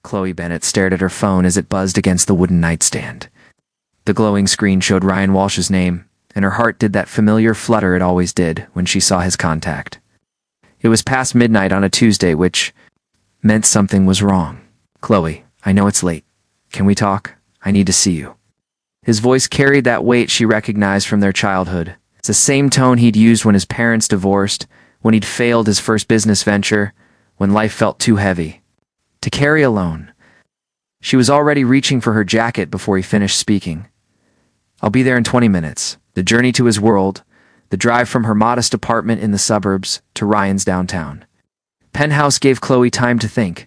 Chloe Bennett stared at her phone as it buzzed against the wooden nightstand. The glowing screen showed Ryan Walsh's name, and her heart did that familiar flutter it always did when she saw his contact. It was past midnight on a Tuesday, which meant something was wrong. "Chloe, I know it's late. Can we talk? I need to see you." His voice carried that weight she recognized from their childhood. It's the same tone he'd used when his parents divorced, when he'd failed his first business venture, when life felt too heavy to carry alone. She was already reaching for her jacket before he finished speaking. "I'll be there in 20 minutes. The journey to his world, the drive from her modest apartment in the suburbs to Ryan's downtown." Penthouse gave Chloe time to think.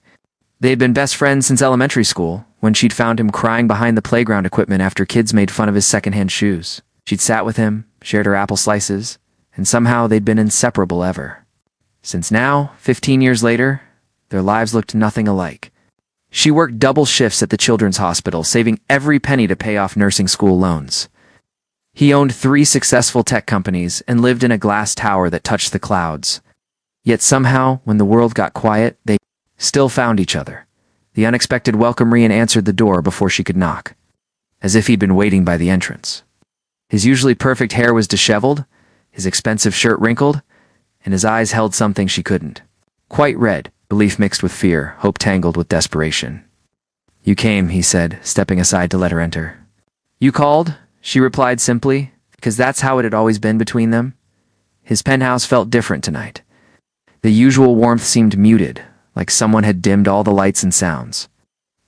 They had been best friends since elementary school, when she'd found him crying behind the playground equipment after kids made fun of his secondhand shoes. She'd sat with him, shared her apple slices, and somehow they'd been inseparable ever. Since now, 15 years later, their lives looked nothing alike. She worked double shifts at the children's hospital, saving every penny to pay off nursing school loans. He owned 3 successful tech companies and lived in a glass tower that touched the clouds. Yet somehow, when the world got quiet, they still found each other. The unexpected welcome re-answered the door before she could knock, as if he'd been waiting by the entrance. His usually perfect hair was disheveled, his expensive shirt wrinkled, and his eyes held something she couldn't quite read, belief mixed with fear, hope tangled with desperation. "You came," he said, stepping aside to let her enter. "You called?" she replied simply, because that's how it had always been between them. His penthouse felt different tonight. The usual warmth seemed muted, like someone had dimmed all the lights and sounds.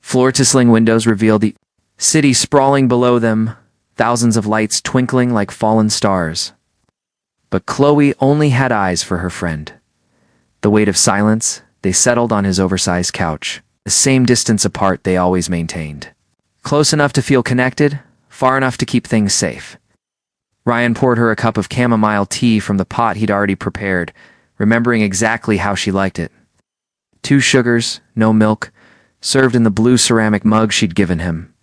Floor-to-ceiling windows revealed the city sprawling below them, thousands of lights twinkling like fallen stars. But Chloe only had eyes for her friend. The weight of silence, they settled on his oversized couch, the same distance apart they always maintained. Close enough to feel connected, far enough to keep things safe. Ryan poured her a cup of chamomile tea from the pot he'd already prepared, remembering exactly how she liked it. 2 sugars, no milk, served in the blue ceramic mug she'd given him.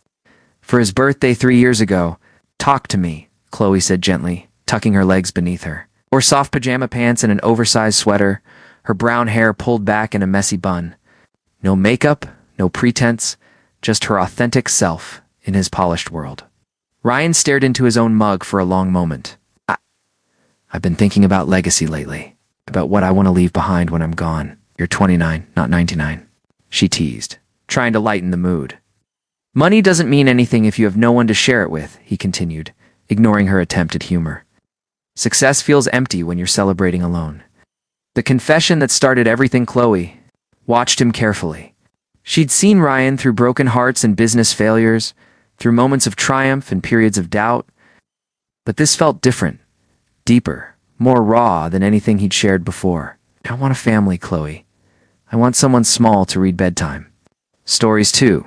For his birthday 3 years ago, "Talk to me," Chloe said gently, tucking her legs beneath her. Wore soft pajama pants and an oversized sweater, her brown hair pulled back in a messy bun. No makeup, no pretense, just her authentic self in his polished world. Ryan stared into his own mug for a long moment. I've been thinking about legacy lately, about what I want to leave behind when I'm gone. You're 29, not 99. She teased, trying to lighten the mood. "Money doesn't mean anything if you have no one to share it with," he continued, ignoring her attempt at humor. "Success feels empty when you're celebrating alone." The confession that started everything. Chloe watched him carefully. She'd seen Ryan through broken hearts and business failures, through moments of triumph and periods of doubt. But this felt different, deeper, more raw than anything he'd shared before. "I want a family, Chloe. I want someone small to read bedtime stories to.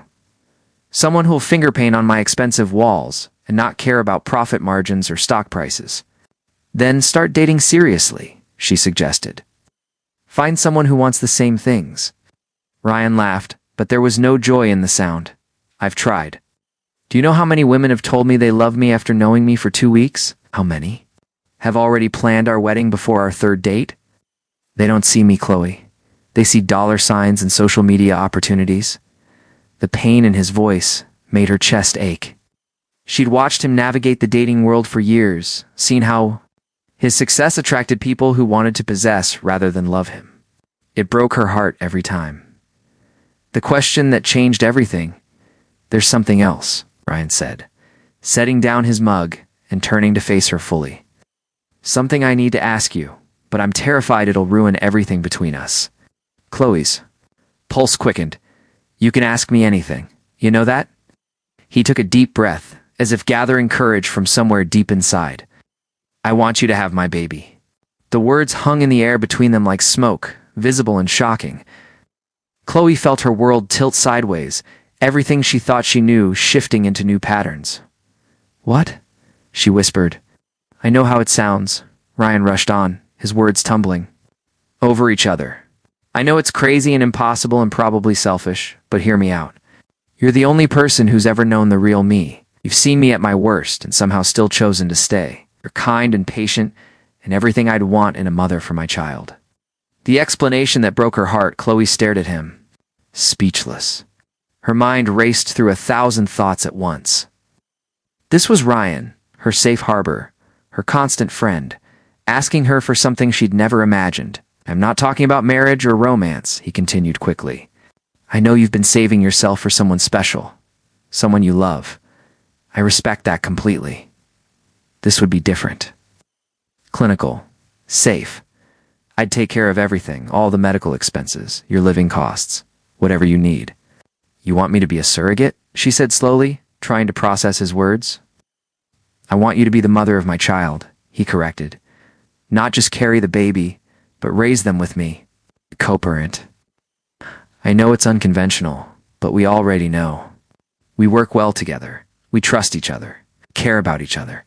Someone who'll finger paint on my expensive walls and not care about profit margins or stock prices. Then start dating seriously," she suggested. "Find someone who wants the same things." Ryan laughed, but there was no joy in the sound. "I've tried. Do you know how many women have told me they love me after knowing me for 2 weeks? How many have already planned our wedding before our 3rd date? They don't see me, Chloe. They see dollar signs and social media opportunities." The pain in his voice made her chest ache. She'd watched him navigate the dating world for years, seen how his success attracted people who wanted to possess rather than love him. It broke her heart every time. The question that changed everything. "There's something else," Ryan said, setting down his mug and turning to face her fully. "Something I need to ask you, but I'm terrified it'll ruin everything between us." Chloe's pulse quickened. "You can ask me anything. You know that?" He took a deep breath, as if gathering courage from somewhere deep inside. "I want you to have my baby." The words hung in the air between them like smoke, visible and shocking. Chloe felt her world tilt sideways, everything she thought she knew shifting into new patterns. "What?" she whispered. "I know how it sounds," Ryan rushed on, his words tumbling over each other. "I know it's crazy and impossible and probably selfish, but hear me out. You're the only person who's ever known the real me. You've seen me at my worst and somehow still chosen to stay. You're kind and patient and everything I'd want in a mother for my child." The explanation that broke her heart. Chloe stared at him, speechless. Her mind raced through 1,000 thoughts at once. This was Ryan, her safe harbor, her constant friend, asking her for something she'd never imagined. "I'm not talking about marriage or romance," he continued quickly. "I know you've been saving yourself for someone special, someone you love. I respect that completely. This would be different. Clinical. Safe. I'd take care of everything, all the medical expenses, your living costs, whatever you need." "You want me to be a surrogate?" she said slowly, trying to process his words. "I want you to be the mother of my child," he corrected. "Not just carry the baby, but raise them with me. Co-parent. I know it's unconventional, but we already know. We work well together. We trust each other, care about each other."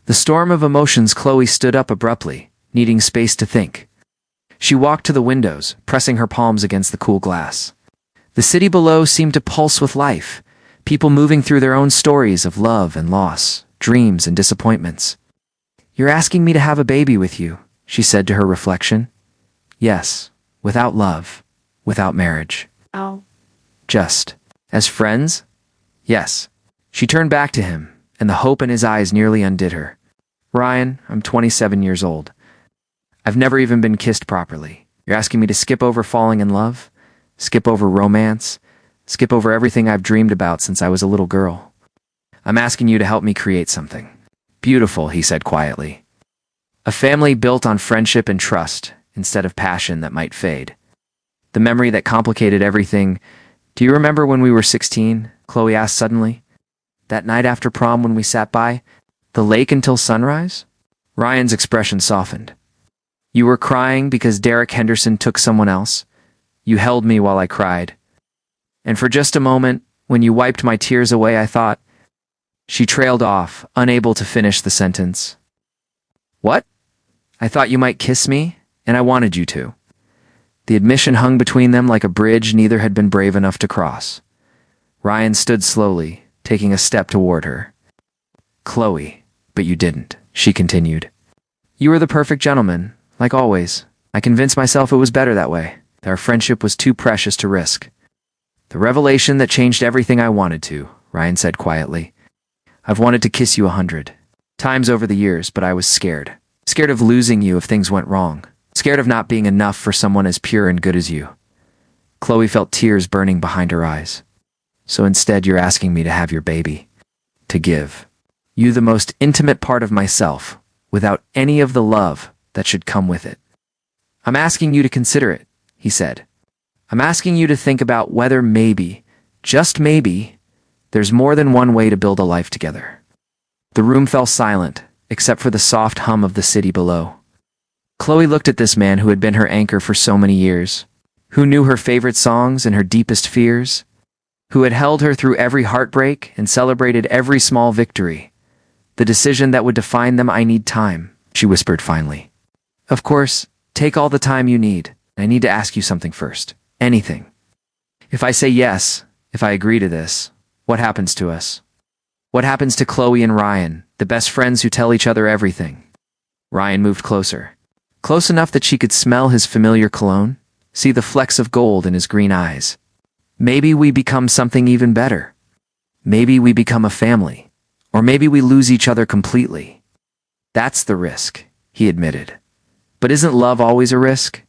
The storm of emotions, Chloe stood up abruptly, needing space to think. She walked to the windows, pressing her palms against the cool glass. The city below seemed to pulse with life, people moving through their own stories of love and loss, dreams and disappointments. "You're asking me to have a baby with you," she said to her reflection. "Yes, without love, without marriage. Oh. Just as friends?" "Yes." She turned back to him, and the hope in his eyes nearly undid her. "Ryan, I'm 27 years old. I've never even been kissed properly. You're asking me to skip over falling in love? Skip over romance? Skip over everything I've dreamed about since I was a little girl? I'm asking you to help me create something beautiful," he said quietly. "A family built on friendship and trust instead of passion that might fade. The memory that complicated everything. Do you remember when we were 16? Chloe asked suddenly. "That night after prom when we sat by the lake until sunrise?" Ryan's expression softened. "You were crying because Derek Henderson took someone else. You held me while I cried. And for just a moment, when you wiped my tears away, I thought—" She trailed off, unable to finish the sentence. "What?" "I thought you might kiss me, and I wanted you to." The admission hung between them like a bridge neither had been brave enough to cross. Ryan stood slowly, taking a step toward her. "Chloe, but you didn't," she continued. "You were the perfect gentleman, like always. I convinced myself it was better that way, that our friendship was too precious to risk." "The revelation that changed everything I wanted to," Ryan said quietly. "I've wanted to kiss you 100 times over the years, but I was scared. Scared of losing you if things went wrong. Scared of not being enough for someone as pure and good as you." Chloe felt tears burning behind her eyes. "So instead you're asking me to have your baby. To give you the most intimate part of myself, without any of the love that should come with it. I'm asking you to consider it," he said. "I'm asking you to think about whether maybe, just maybe, there's more than one way to build a life together." The room fell silent, except for the soft hum of the city below. Chloe looked at this man who had been her anchor for so many years, who knew her favorite songs and her deepest fears, who had held her through every heartbreak and celebrated every small victory. "The decision that would define them, I need time," she whispered finally. "Of course, take all the time you need. I need to ask you something first. Anything. If I say yes, if I agree to this, what happens to us? What happens to Chloe and Ryan, the best friends who tell each other everything?" Ryan moved closer. Close enough that she could smell his familiar cologne, see the flecks of gold in his green eyes. "Maybe we become something even better. Maybe we become a family. Or maybe we lose each other completely. That's the risk," he admitted. "But isn't love always a risk?"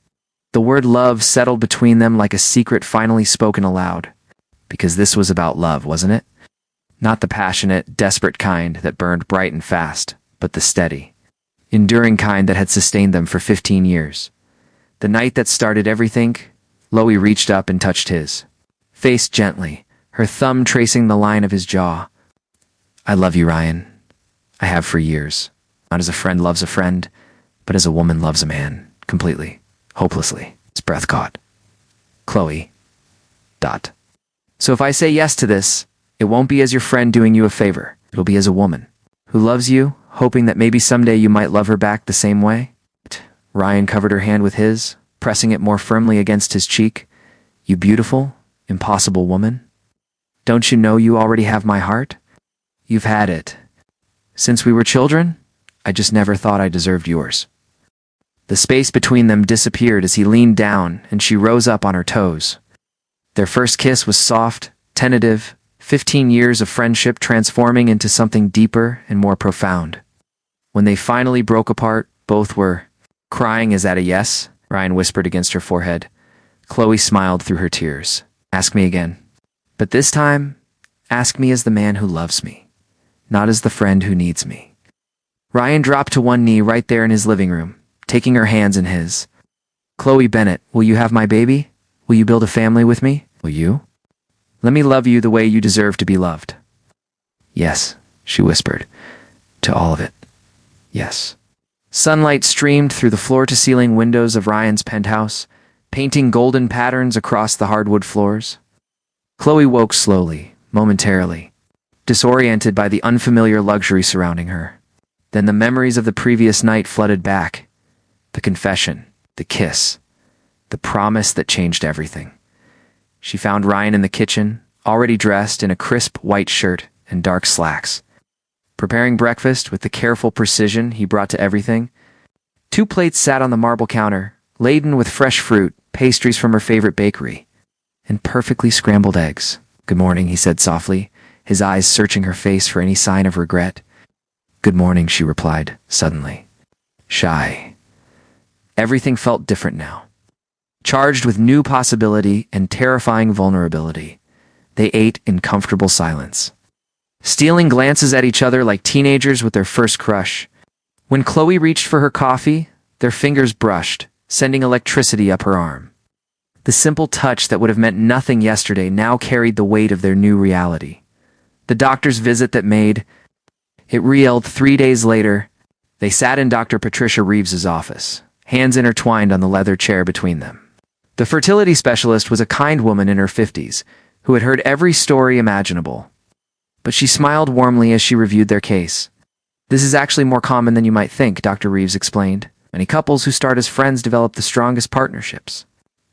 The word love settled between them like a secret finally spoken aloud. Because this was about love, wasn't it? Not the passionate, desperate kind that burned bright and fast, but the steady, enduring kind that had sustained them for 15 years. The night that started everything, Chloe reached up and touched his face gently, her thumb tracing the line of his jaw. "I love you, Ryan. I have for years. Not as a friend loves a friend, but as a woman loves a man, completely, hopelessly." His breath caught. "Chloe. ... So if I say yes to this, it won't be as your friend doing you a favor. It'll be as a woman who loves you, hoping that maybe someday you might love her back the same way." Ryan covered her hand with his, pressing it more firmly against his cheek. "You beautiful, impossible woman. Don't you know you already have my heart? You've had it. Since we were children, I just never thought I deserved yours." The space between them disappeared as he leaned down and she rose up on her toes. Their first kiss was soft, tentative, 15 years of friendship transforming into something deeper and more profound. When they finally broke apart, both were crying. Is that a yes? Ryan whispered against her forehead. Chloe smiled through her tears. Ask me again. But this time, ask me as the man who loves me, not as the friend who needs me. Ryan dropped to one knee right there in his living room, taking her hands in his. Chloe Bennett, will you have my baby? Will you build a family with me? Will you? Let me love you the way you deserve to be loved. Yes, she whispered. To all of it. Yes. Sunlight streamed through the floor-to-ceiling windows of Ryan's penthouse, painting golden patterns across the hardwood floors. Chloe woke slowly, momentarily, disoriented by the unfamiliar luxury surrounding her. Then the memories of the previous night flooded back. The confession, the kiss, the promise that changed everything. She found Ryan in the kitchen, already dressed in a crisp white shirt and dark slacks, preparing breakfast with the careful precision he brought to everything. 2 plates sat on the marble counter, laden with fresh fruit, pastries from her favorite bakery, and perfectly scrambled eggs. Good morning, he said softly, his eyes searching her face for any sign of regret. Good morning, she replied, suddenly. Shy. Everything felt different now. Charged with new possibility and terrifying vulnerability, they ate in comfortable silence, stealing glances at each other like teenagers with their first crush. When Chloe reached for her coffee, their fingers brushed, sending electricity up her arm. The simple touch that would have meant nothing yesterday now carried the weight of their new reality. The doctor's visit that made it real 3 days later, they sat in Dr. Patricia Reeves's office, hands intertwined on the leather chair between them. The fertility specialist was a kind woman in her 50s, who had heard every story imaginable. But she smiled warmly as she reviewed their case. This is actually more common than you might think, Dr. Reeves explained. Many couples who start as friends develop the strongest partnerships.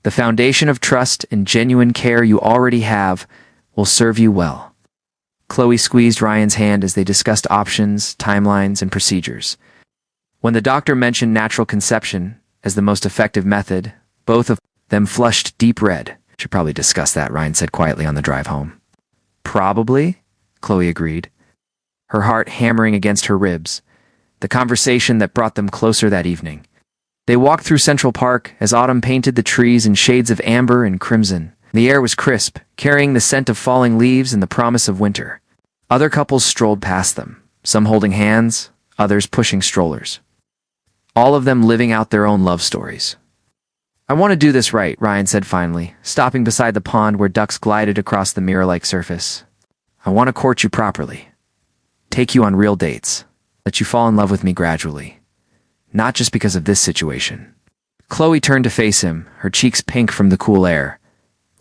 The foundation of trust and genuine care you already have will serve you well. Chloe squeezed Ryan's hand as they discussed options, timelines, and procedures. When the doctor mentioned natural conception as the most effective method, both of them flushed deep red. Should probably discuss that, Ryan said quietly on the drive home. Probably, Chloe agreed, her heart hammering against her ribs, the conversation that brought them closer that evening. They walked through Central Park as autumn painted the trees in shades of amber and crimson. The air was crisp, carrying the scent of falling leaves and the promise of winter. Other couples strolled past them, some holding hands, others pushing strollers. All of them living out their own love stories. I want to do this right, Ryan said finally, stopping beside the pond where ducks glided across the mirror-like surface. I want to court you properly. Take you on real dates. Let you fall in love with me gradually. Not just because of this situation. Chloe turned to face him, her cheeks pink from the cool air.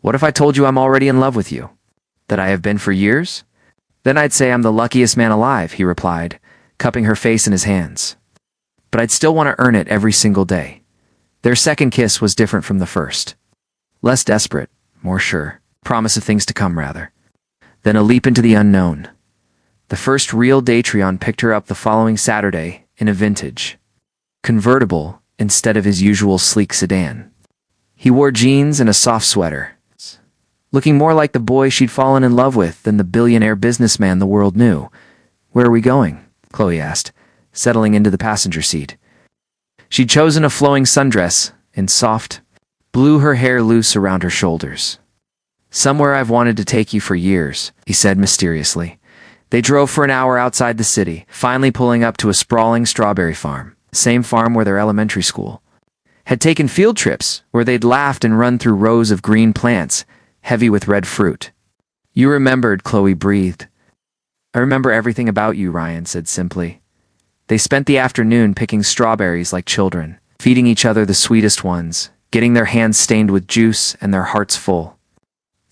What if I told you I'm already in love with you? That I have been for years? Then I'd say I'm the luckiest man alive, he replied, cupping her face in his hands. But I'd still want to earn it every single day. Their second kiss was different from the first. Less desperate, more sure. Promise of things to come, rather. Then a leap into the unknown. The first real Datreon picked her up the following Saturday in a vintage convertible instead of his usual sleek sedan. He wore jeans and a soft sweater, looking more like the boy she'd fallen in love with than the billionaire businessman the world knew. Where are we going? Chloe asked, settling into the passenger seat. She'd chosen a flowing sundress in soft blue, her hair loose around her shoulders. Somewhere I've wanted to take you for years, he said mysteriously. They drove for an hour outside the city, finally pulling up to a sprawling strawberry farm, the same farm where their elementary school had taken field trips, where they'd laughed and run through rows of green plants, heavy with red fruit. You remembered, Chloe breathed. I remember everything about you, Ryan said simply. They spent the afternoon picking strawberries like children, feeding each other the sweetest ones, getting their hands stained with juice and their hearts full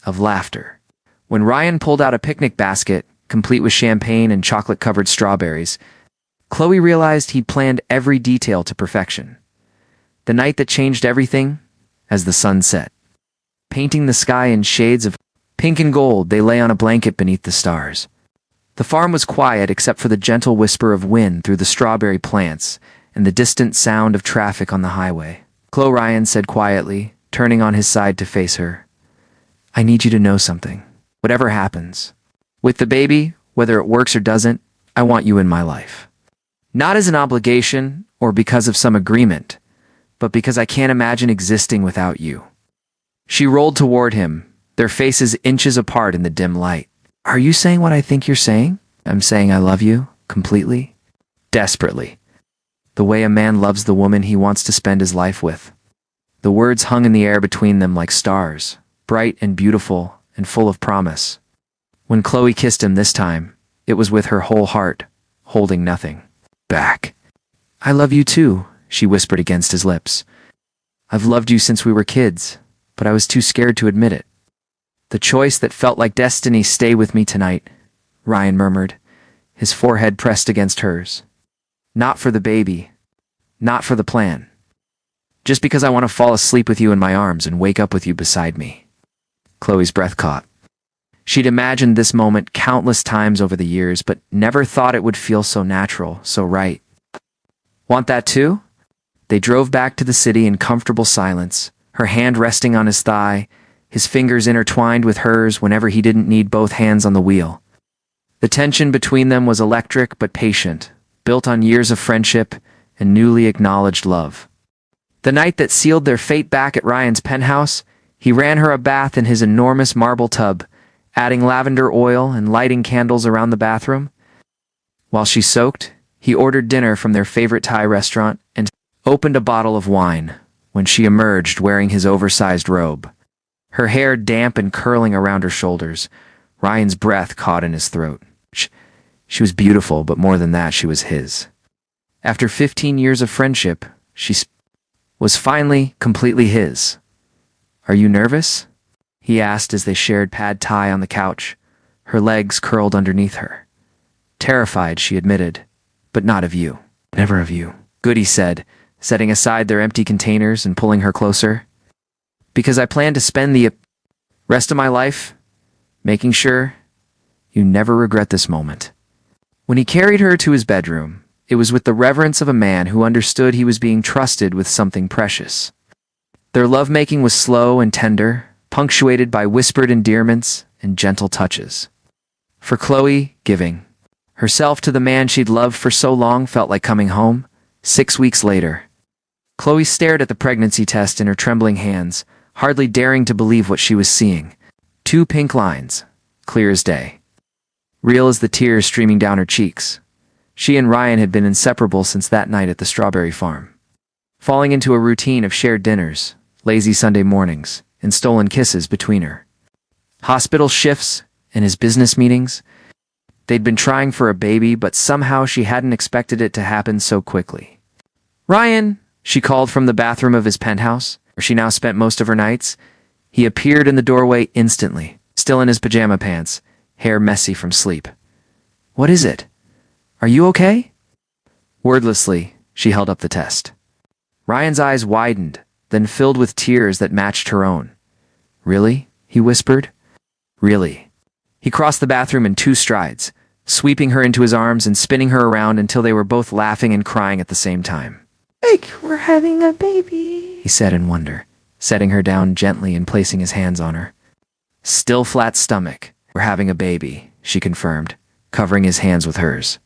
of laughter. When Ryan pulled out a picnic basket, complete with champagne and chocolate-covered strawberries, Chloe realized he'd planned every detail to perfection. The night that changed everything, as the sun set. Painting the sky in shades of pink and gold, they lay on a blanket beneath the stars. The farm was quiet except for the gentle whisper of wind through the strawberry plants and the distant sound of traffic on the highway. Chloe, Ryan said quietly, turning on his side to face her. I need you to know something. Whatever happens. With the baby, whether it works or doesn't, I want you in my life. Not as an obligation or because of some agreement, but because I can't imagine existing without you." She rolled toward him, their faces inches apart in the dim light. "Are you saying what I think you're saying?" "I'm saying I love you, completely." Desperately. The way a man loves the woman he wants to spend his life with. The words hung in the air between them like stars, bright and beautiful and full of promise. When Chloe kissed him this time, it was with her whole heart, holding nothing back. "I love you too," she whispered against his lips. "I've loved you since we were kids, but I was too scared to admit it." "The choice that felt like destiny, stay with me tonight," Ryan murmured, his forehead pressed against hers. "Not for the baby, not for the plan. Just because I want to fall asleep with you in my arms and wake up with you beside me." Chloe's breath caught. She'd imagined this moment countless times over the years, but never thought it would feel so natural, so right. "Want that too?" They drove back to the city in comfortable silence, her hand resting on his thigh, his fingers intertwined with hers whenever he didn't need both hands on the wheel. The tension between them was electric but patient, built on years of friendship and newly acknowledged love. The night that sealed their fate back at Ryan's penthouse, he ran her a bath in his enormous marble tub, adding lavender oil and lighting candles around the bathroom. While she soaked, he ordered dinner from their favorite Thai restaurant and opened a bottle of wine when she emerged wearing his oversized robe. Her hair damp and curling around her shoulders, Ryan's breath caught in his throat. She was beautiful, but more than that, she was his. After 15 years of friendship, she was finally completely his. "Are you nervous?" he asked as they shared pad thai on the couch, her legs curled underneath her. "Terrified," she admitted, "but not of you. Never of you." "Good," he said, setting aside their empty containers and pulling her closer. "Because I plan to spend the rest of my life making sure you never regret this moment." When he carried her to his bedroom, it was with the reverence of a man who understood he was being trusted with something precious. Their lovemaking was slow and tender, punctuated by whispered endearments and gentle touches. For Chloe, giving herself to the man she'd loved for so long felt like coming home. 6 weeks later, Chloe stared at the pregnancy test in her trembling hands, hardly daring to believe what she was seeing. 2 pink lines, clear as day. Real as the tears streaming down her cheeks. She and Ryan had been inseparable since that night at the strawberry farm. Falling into a routine of shared dinners, lazy Sunday mornings, and stolen kisses between her hospital shifts and his business meetings. They'd been trying for a baby, but somehow she hadn't expected it to happen so quickly. "Ryan," she called from the bathroom of his penthouse, where she now spent most of her nights. He appeared in the doorway instantly, still in his pajama pants, hair messy from sleep. "What is it? Are you okay?" Wordlessly, she held up the test. Ryan's eyes widened, then filled with tears that matched her own. "Really?" he whispered. "Really." He crossed the bathroom in 2 strides, sweeping her into his arms and spinning her around until they were both laughing and crying at the same time. "Like we're having a baby," he said in wonder, setting her down gently and placing his hands on her. Still flat stomach. "We're having a baby," she confirmed, covering his hands with hers.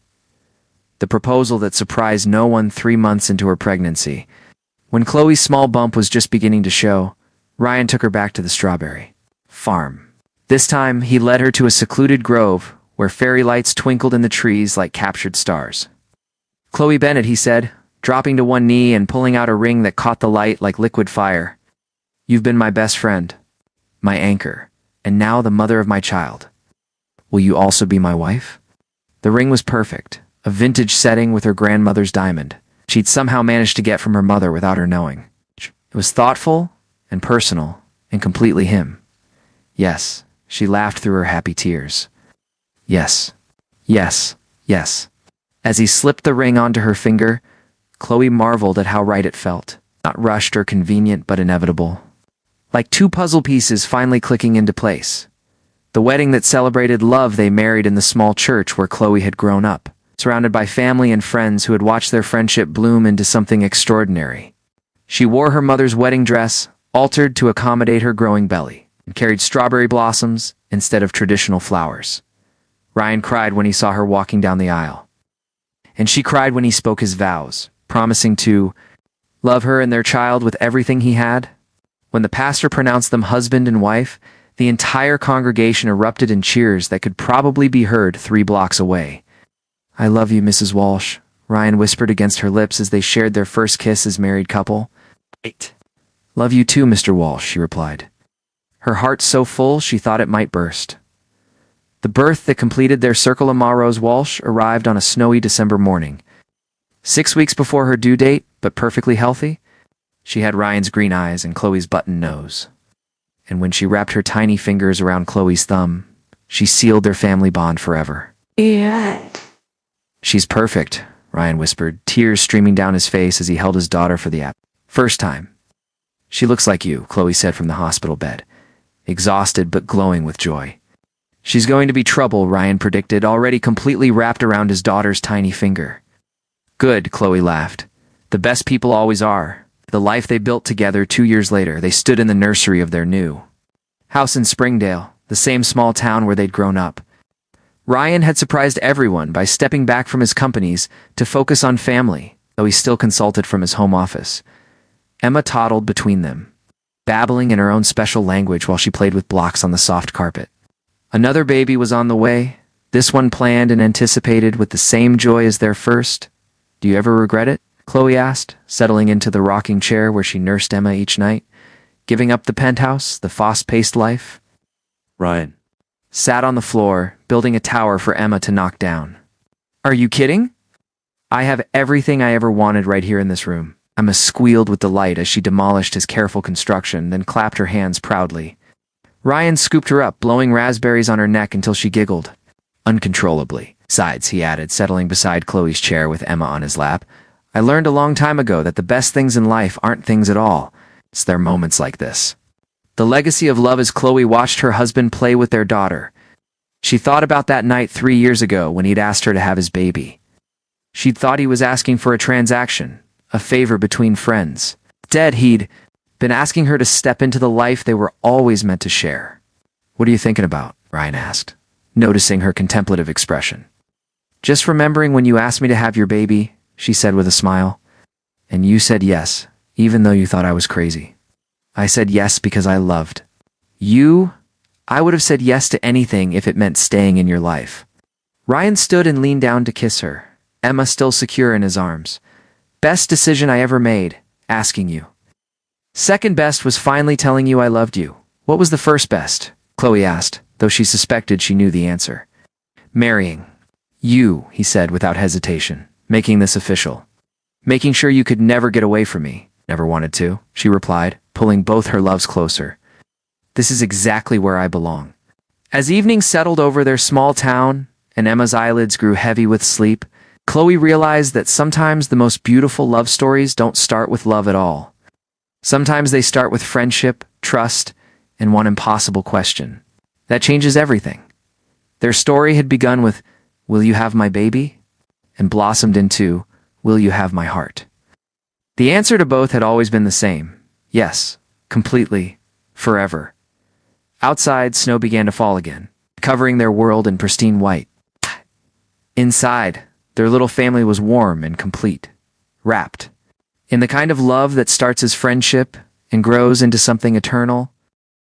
The proposal that surprised no one 3 months into her pregnancy. When Chloe's small bump was just beginning to show, Ryan took her back to the strawberry farm. This time, he led her to a secluded grove where fairy lights twinkled in the trees like captured stars. "Chloe Bennett," he said, dropping to one knee and pulling out a ring that caught the light like liquid fire. "You've been my best friend, my anchor, and now the mother of my child. Will you also be my wife?" The ring was perfect, a vintage setting with her grandmother's diamond. She'd somehow managed to get from her mother without her knowing. It was thoughtful and personal and completely him. Yes, she laughed through her happy tears. Yes, yes, yes. As he slipped the ring onto her finger, Chloe marveled at how right it felt. Not rushed or convenient, but inevitable. Like 2 puzzle pieces finally clicking into place. The wedding that celebrated love they married in the small church where Chloe had grown up, surrounded by family and friends who had watched their friendship bloom into something extraordinary. She wore her mother's wedding dress, altered to accommodate her growing belly, and carried strawberry blossoms instead of traditional flowers. Ryan cried when he saw her walking down the aisle. And she cried when he spoke his vows, promising to love her and their child with everything he had. When the pastor pronounced them husband and wife, the entire congregation erupted in cheers that could probably be heard 3 blocks away. "I love you, Mrs. Walsh," Ryan whispered against her lips as they shared their first kiss as married couple. "Wait. Love you too, Mr. Walsh," she replied, her heart so full she thought it might burst. The birth that completed their circle of Rose Walsh arrived on a snowy December morning. 6 weeks before her due date, but perfectly healthy. She had Ryan's green eyes and Chloe's button nose. And when she wrapped her tiny fingers around Chloe's thumb, she sealed their family bond forever. Yeah. "She's perfect," Ryan whispered, tears streaming down his face as he held his daughter for the first time. "She looks like you," Chloe said from the hospital bed, exhausted but glowing with joy. "She's going to be trouble," Ryan predicted, already completely wrapped around his daughter's tiny finger. "Good," Chloe laughed. "The best people always are." The life they built together 2 years later, they stood in the nursery of their new house in Springdale, the same small town where they'd grown up. Ryan had surprised everyone by stepping back from his companies to focus on family, though he still consulted from his home office. Emma toddled between them, babbling in her own special language while she played with blocks on the soft carpet. Another baby was on the way, this one planned and anticipated with the same joy as their first. "Do you ever regret it?" Chloe asked, settling into the rocking chair where she nursed Emma each night. "Giving up the penthouse, the fast-paced life?" Ryan sat on the floor, building a tower for Emma to knock down. "Are you kidding? I have everything I ever wanted right here in this room." Emma squealed with delight as she demolished his careful construction, then clapped her hands proudly. Ryan scooped her up, blowing raspberries on her neck until she giggled uncontrollably. "Besides," he added, settling beside Chloe's chair with Emma on his lap, "I learned a long time ago that the best things in life aren't things at all. It's their moments like this." The legacy of love as Chloe watched her husband play with their daughter. She thought about that night 3 years ago when he'd asked her to have his baby. She'd thought he was asking for a transaction, a favor between friends. Instead, he'd been asking her to step into the life they were always meant to share. "What are you thinking about?" Ryan asked, noticing her contemplative expression. "Just remembering when you asked me to have your baby," she said with a smile. "And you said yes, even though you thought I was crazy." "I said yes because I loved you. I would have said yes to anything if it meant staying in your life." Ryan stood and leaned down to kiss her, Emma still secure in his arms. "Best decision I ever made, asking you. Second best was finally telling you I loved you. What was the first best?" Chloe asked, though she suspected she knew the answer. "Marrying you," he said without hesitation, making this official. "Making sure you could never get away from me." "Never wanted to," she replied, pulling both her loves closer. "This is exactly where I belong." As evening settled over their small town and Emma's eyelids grew heavy with sleep, Chloe realized that sometimes the most beautiful love stories don't start with love at all. Sometimes they start with friendship, trust, and one impossible question. That changes everything. Their story had begun with, "Will you have my baby?" and blossomed into, "Will you have my heart?" The answer to both had always been the same. Yes, completely, forever. Outside, snow began to fall again, covering their world in pristine white. Inside, their little family was warm and complete, wrapped in the kind of love that starts as friendship and grows into something eternal.